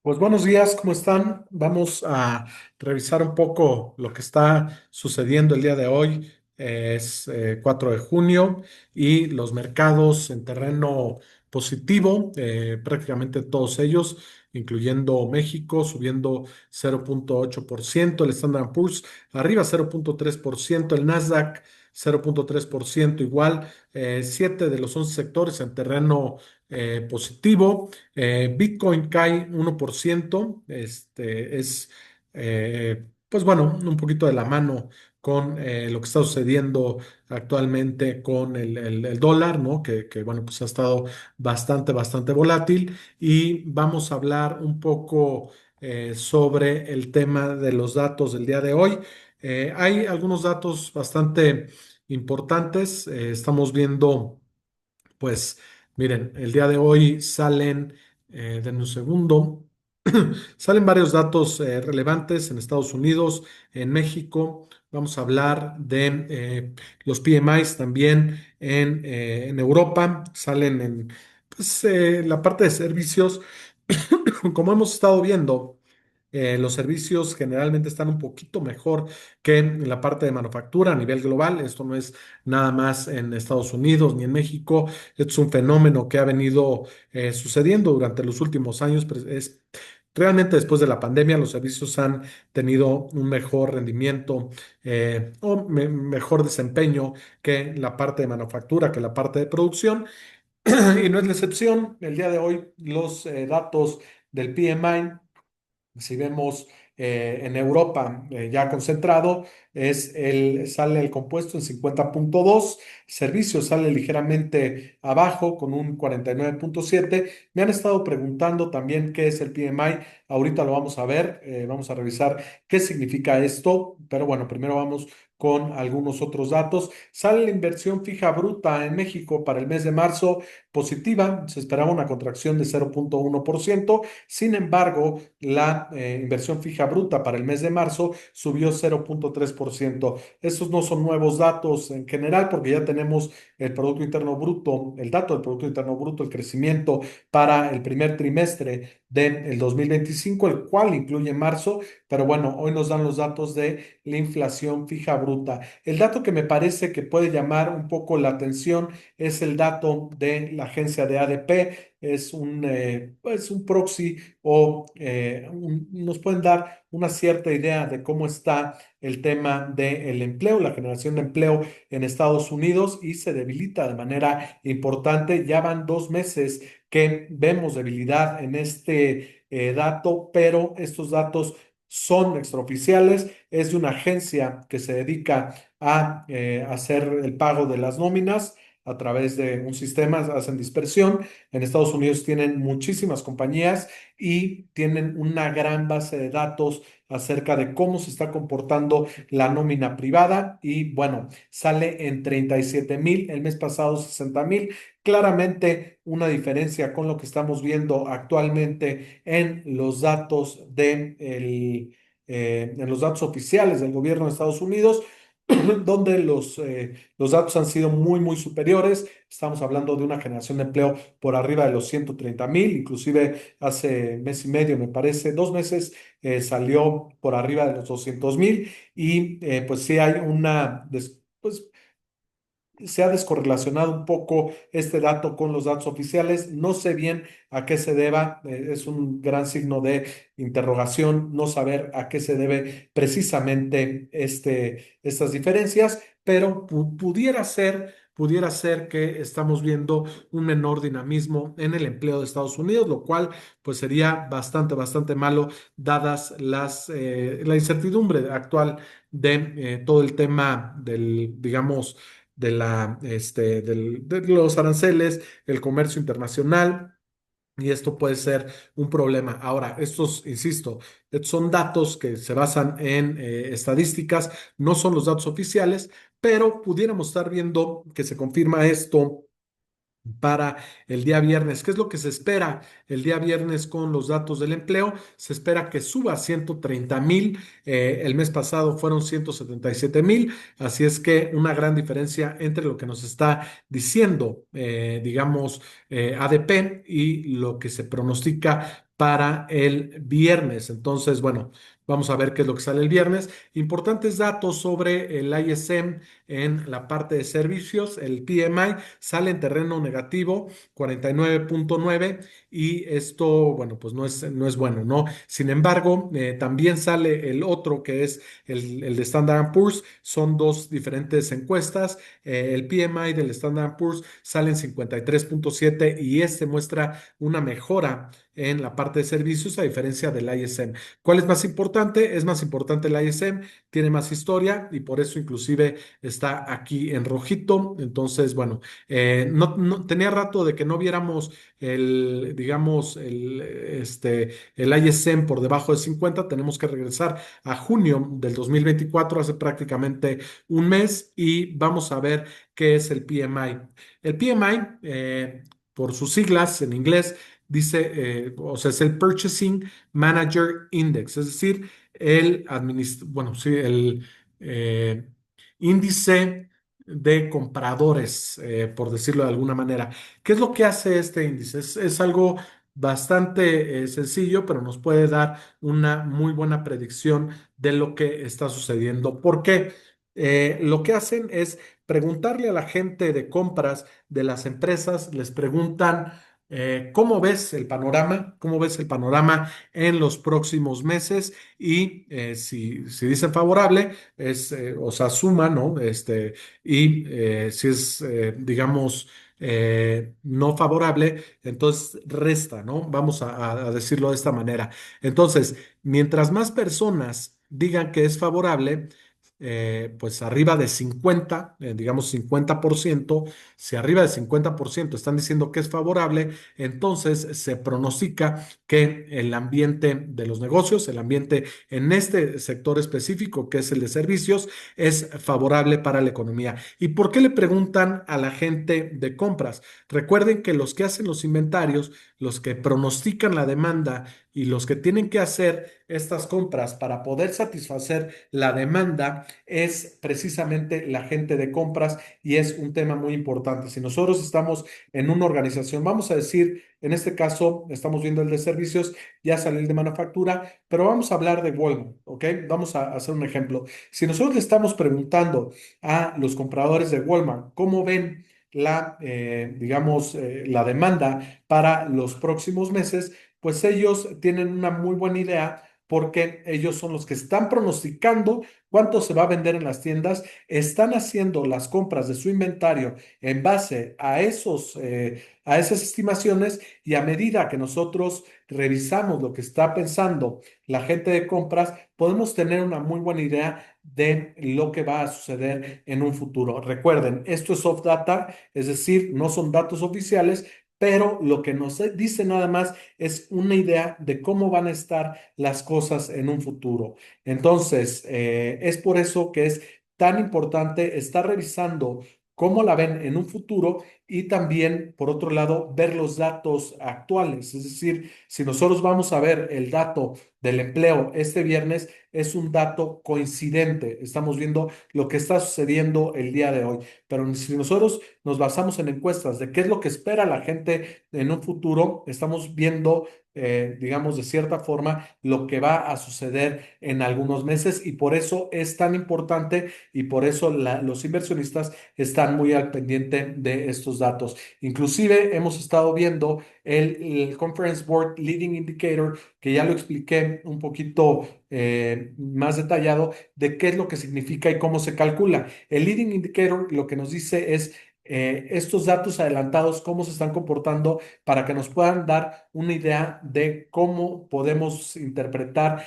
Pues buenos días, ¿cómo están? Vamos a revisar un poco lo que está sucediendo el día de hoy. Es 4 de junio y los mercados en terreno positivo, prácticamente todos ellos, incluyendo México, subiendo 0,8%, el Standard Poor's arriba 0,3%, el Nasdaq 0,3% igual, 7 de los 11 sectores en terreno positivo. Bitcoin cae 1%, pues bueno, un poquito de la mano con lo que está sucediendo actualmente con el dólar, ¿no? Bueno, pues ha estado bastante volátil y vamos a hablar un poco sobre el tema de los datos del día de hoy. Hay algunos datos bastante importantes. Estamos viendo pues miren, el día de hoy salen, denme un segundo, salen varios datos relevantes en Estados Unidos, en México. Vamos a hablar de los PMIs también en Europa, salen en pues, la parte de servicios. Como hemos estado viendo, los servicios generalmente están un poquito mejor que en la parte de manufactura a nivel global. Esto no es nada más en Estados Unidos ni en México. Esto es un fenómeno que ha venido sucediendo durante los últimos años. Realmente después de la pandemia, los servicios han tenido un mejor rendimiento mejor desempeño que la parte de manufactura, que la parte de producción. Y no es la excepción. El día de hoy, los datos del PMI, si vemos en Europa ya concentrado, sale el compuesto en 50,2, servicio sale ligeramente abajo con un 49,7. Me han estado preguntando también qué es el PMI, ahorita lo vamos a ver, vamos a revisar qué significa esto, pero bueno, primero vamos con algunos otros datos. Sale la inversión fija bruta en México para el mes de marzo positiva, se esperaba una contracción de 0,1%. Sin embargo, la inversión fija bruta para el mes de marzo subió 0,3%. Estos no son nuevos datos en general porque ya tenemos el Producto Interno Bruto, el dato del Producto Interno Bruto, el crecimiento para el primer trimestre del 2025, el cual incluye marzo, pero bueno, hoy nos dan los datos de la inflación fija bruta. El dato que me parece que puede llamar un poco la atención es el dato de la agencia de ADP, es un proxy o nos pueden dar una cierta idea de cómo está el tema del empleo, la generación de empleo en Estados Unidos y se debilita de manera importante. Ya van 2 meses que vemos debilidad en este dato, pero estos datos son extraoficiales, es de una agencia que se dedica a hacer el pago de las nóminas a través de un sistema, hacen dispersión. En Estados Unidos tienen muchísimas compañías y tienen una gran base de datos acerca de cómo se está comportando la nómina privada y bueno, sale en 37,000, el mes pasado 60,000, claramente una diferencia con lo que estamos viendo actualmente en los datos en los datos oficiales del gobierno de Estados Unidos, donde los datos han sido muy superiores. Estamos hablando de una generación de empleo por arriba de los 130,000, inclusive hace mes y medio, me parece, 2 meses, salió por arriba de los 200,000 y pues sí hay pues se ha descorrelacionado un poco este dato con los datos oficiales. No sé bien a qué se deba, es un gran signo de interrogación no saber a qué se debe precisamente estas diferencias, pero pudiera ser que estamos viendo un menor dinamismo en el empleo de Estados Unidos, lo cual pues sería bastante malo dadas la incertidumbre actual de todo el tema digamos, de los aranceles, el comercio internacional. Y esto puede ser un problema. Ahora, insisto, estos son datos que se basan en estadísticas, no son los datos oficiales, pero pudiéramos estar viendo que se confirma esto para el día viernes. ¿Qué es lo que se espera el día viernes con los datos del empleo? Se espera que suba a 130,000. El mes pasado fueron 177,000. Así es que una gran diferencia entre lo que nos está diciendo, digamos, ADP y lo que se pronostica para el viernes. Entonces, bueno, vamos a ver qué es lo que sale el viernes. Importantes datos sobre el ISM en la parte de servicios. El PMI sale en terreno negativo, 49.9, y esto, bueno, pues no es bueno, ¿no? Sin embargo, también sale el otro que es el de Standard Poor's. Son dos diferentes encuestas. El PMI del Standard Poor's sale en 53.7 y este muestra una mejora en la parte de servicios a diferencia del ISM. ¿Cuál es más importante? Es más importante el ISM, tiene más historia y por eso inclusive está aquí en rojito. Entonces, bueno, tenía rato de que no viéramos digamos, el ISM por debajo de 50. Tenemos que regresar a junio del 2024, hace prácticamente un mes, y vamos a ver qué es el PMI. El PMI, por sus siglas en inglés, dice, o sea, es el Purchasing Manager Index, es decir, bueno, sí, el eh, índice de compradores, por decirlo de alguna manera. ¿Qué es lo que hace este índice? Es algo bastante sencillo, pero nos puede dar una muy buena predicción de lo que está sucediendo. ¿Por qué? Lo que hacen es preguntarle a la gente de compras de las empresas, les preguntan ¿cómo ves el panorama? ¿Cómo ves el panorama en los próximos meses? Y si dicen favorable, o sea, suma, ¿no? Y si es, digamos, no favorable, entonces resta, ¿no? Vamos a decirlo de esta manera. Entonces, mientras más personas digan que es favorable, pues arriba de 50, digamos 50%, si arriba de 50% están diciendo que es favorable, entonces se pronostica que el ambiente de los negocios, el ambiente en este sector específico, que es el de servicios, es favorable para la economía. ¿Y por qué le preguntan a la gente de compras? Recuerden que los que hacen los inventarios, los que pronostican la demanda y los que tienen que hacer estas compras para poder satisfacer la demanda es precisamente la gente de compras, y es un tema muy importante. Si nosotros estamos en una organización, vamos a decir, en este caso, estamos viendo el de servicios, ya salió el de manufactura, pero vamos a hablar de Walmart, ¿ok? Vamos a hacer un ejemplo. Si nosotros le estamos preguntando a los compradores de Walmart cómo ven digamos, la demanda para los próximos meses, pues ellos tienen una muy buena idea porque ellos son los que están pronosticando cuánto se va a vender en las tiendas, están haciendo las compras de su inventario en base a esas estimaciones, y a medida que nosotros revisamos lo que está pensando la gente de compras, podemos tener una muy buena idea de lo que va a suceder en un futuro. Recuerden, esto es soft data, es decir, no son datos oficiales, pero lo que nos dice nada más es una idea de cómo van a estar las cosas en un futuro. Entonces, es por eso que es tan importante estar revisando cómo la ven en un futuro, y también, por otro lado, ver los datos actuales. Es decir, si nosotros vamos a ver el dato del empleo este viernes, es un dato coincidente. Estamos viendo lo que está sucediendo el día de hoy. Pero si nosotros nos basamos en encuestas de qué es lo que espera la gente en un futuro, estamos viendo, digamos, de cierta forma, lo que va a suceder en algunos meses, y por eso es tan importante, y por eso los inversionistas están muy al pendiente de estos datos. Inclusive hemos estado viendo el Conference Board Leading Indicator, que ya lo expliqué un poquito más detallado de qué es lo que significa y cómo se calcula. El Leading Indicator lo que nos dice es estos datos adelantados, cómo se están comportando, para que nos puedan dar una idea de cómo podemos interpretar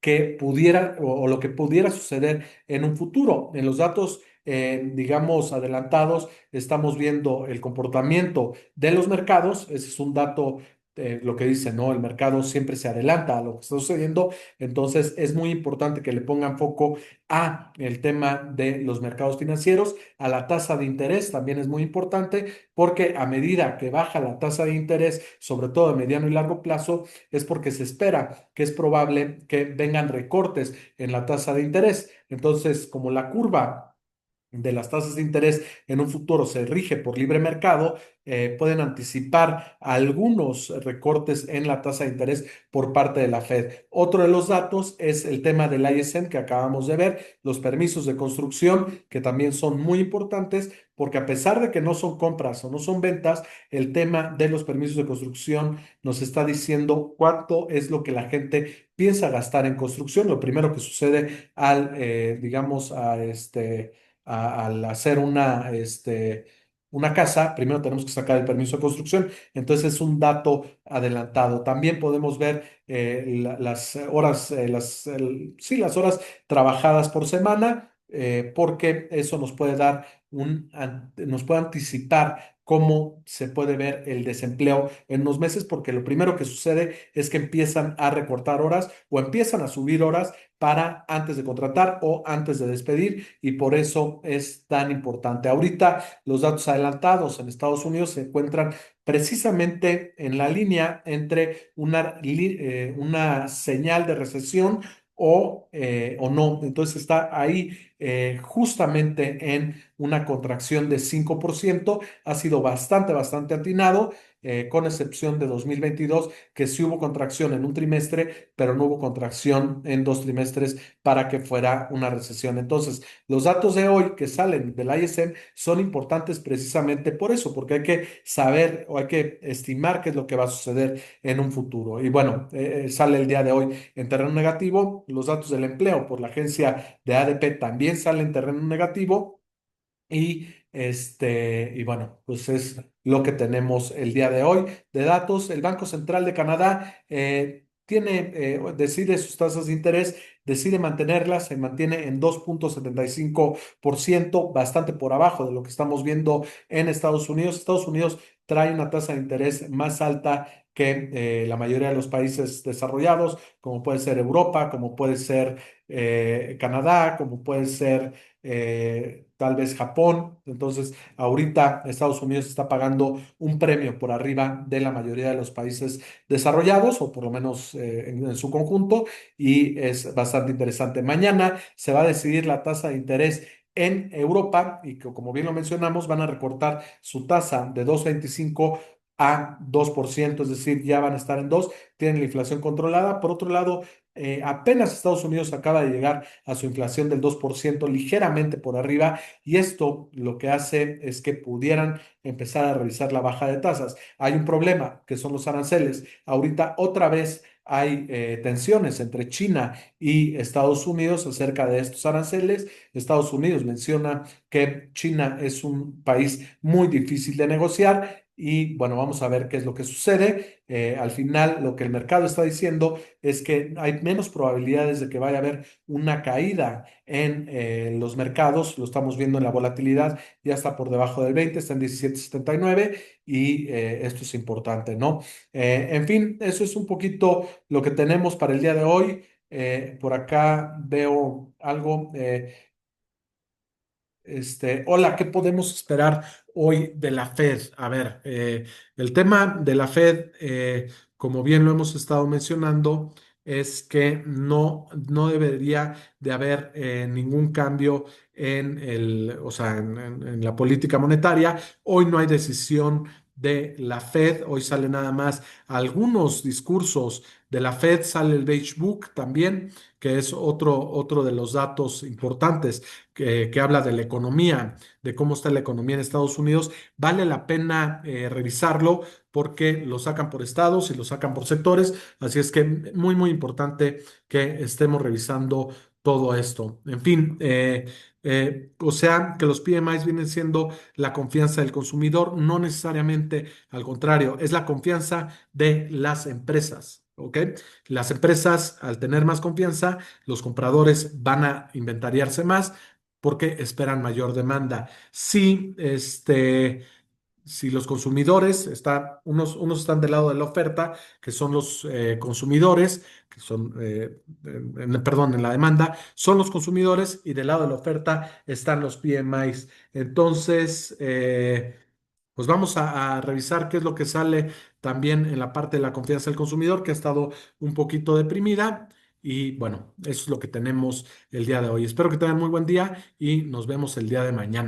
que pudiera o lo que pudiera suceder en un futuro. En los datos, digamos, adelantados, estamos viendo el comportamiento de los mercados. Ese es un dato, lo que dice, ¿no? El mercado siempre se adelanta a lo que está sucediendo. Entonces, es muy importante que le pongan foco a el tema de los mercados financieros, a la tasa de interés. También es muy importante porque a medida que baja la tasa de interés, sobre todo a mediano y largo plazo, es porque se espera que es probable que vengan recortes en la tasa de interés. Entonces, como la curva de las tasas de interés en un futuro se rige por libre mercado, pueden anticipar algunos recortes en la tasa de interés por parte de la Fed. Otro de los datos es el tema del ISM que acabamos de ver, los permisos de construcción, que también son muy importantes, porque a pesar de que no son compras o no son ventas, el tema de los permisos de construcción nos está diciendo cuánto es lo que la gente piensa gastar en construcción. Lo primero que sucede digamos, al hacer una casa, primero tenemos que sacar el permiso de construcción, entonces es un dato adelantado. También podemos ver las horas, sí, las horas trabajadas por semana, porque eso nos puede dar nos puede anticipar cómo se puede ver el desempleo en unos meses, porque lo primero que sucede es que empiezan a recortar horas o empiezan a subir horas para antes de contratar o antes de despedir, y por eso es tan importante. Ahorita los datos adelantados en Estados Unidos se encuentran precisamente en la línea entre una señal de recesión o no. Entonces está ahí justamente en una contracción de 5%. Ha sido bastante, bastante atinado, con excepción de 2022, que sí hubo contracción en un trimestre, pero no hubo contracción en dos trimestres para que fuera una recesión. Entonces, los datos de hoy que salen del ISM son importantes precisamente por eso, porque hay que saber o hay que estimar qué es lo que va a suceder en un futuro. Y bueno, sale el día de hoy en terreno negativo. Los datos del empleo por la agencia de ADP también salen en terreno negativo. Y bueno, pues es lo que tenemos el día de hoy de datos. El Banco Central de Canadá decide sus tasas de interés, decide mantenerlas, se mantiene en 2,75%, bastante por abajo de lo que estamos viendo en Estados Unidos. Estados Unidos trae una tasa de interés más alta que la mayoría de los países desarrollados, como puede ser Europa, como puede ser Canadá, como puede ser tal vez Japón. Entonces, ahorita Estados Unidos está pagando un premio por arriba de la mayoría de los países desarrollados, o por lo menos en su conjunto, y es bastante interesante. Mañana se va a decidir la tasa de interés en Europa y que, como bien lo mencionamos, van a recortar su tasa de 2,25 a 2%, es decir, ya van a estar en 2, tienen la inflación controlada. Por otro lado, apenas Estados Unidos acaba de llegar a su inflación del 2%, ligeramente por arriba, y esto lo que hace es que pudieran empezar a revisar la baja de tasas. Hay un problema, que son los aranceles. Ahorita otra vez hay tensiones entre China y Estados Unidos acerca de estos aranceles. Estados Unidos menciona que China es un país muy difícil de negociar. Y bueno, vamos a ver qué es lo que sucede. Al final, lo que el mercado está diciendo es que hay menos probabilidades de que vaya a haber una caída en los mercados. Lo estamos viendo en la volatilidad, ya está por debajo del 20, está en 17,79, y esto es importante, ¿no? En fin, eso es un poquito lo que tenemos para el día de hoy. Por acá veo algo. Hola, ¿qué podemos esperar hoy de la Fed? A ver, el tema de la Fed, como bien lo hemos estado mencionando, es que no debería de haber ningún cambio o sea, en la política monetaria. Hoy no hay decisión de la Fed, hoy sale nada más algunos discursos de la Fed, sale el Beige Book también, que es otro de los datos importantes que habla de la economía, de cómo está la economía en Estados Unidos. Vale la pena revisarlo porque lo sacan por estados y lo sacan por sectores, así es que muy, muy importante que estemos revisando todo esto. En fin, o sea, que los PMIs vienen siendo la confianza del consumidor, no necesariamente al contrario, es la confianza de las empresas. ¿Ok? Las empresas, al tener más confianza, los compradores van a inventariarse más porque esperan mayor demanda. Si los consumidores unos están del lado de la oferta, que son los consumidores, que son, perdón, en la demanda, son los consumidores, y del lado de la oferta están los PMIs. Entonces, pues vamos a revisar qué es lo que sale también en la parte de la confianza del consumidor, que ha estado un poquito deprimida. Y bueno, eso es lo que tenemos el día de hoy. Espero que tengan muy buen día y nos vemos el día de mañana.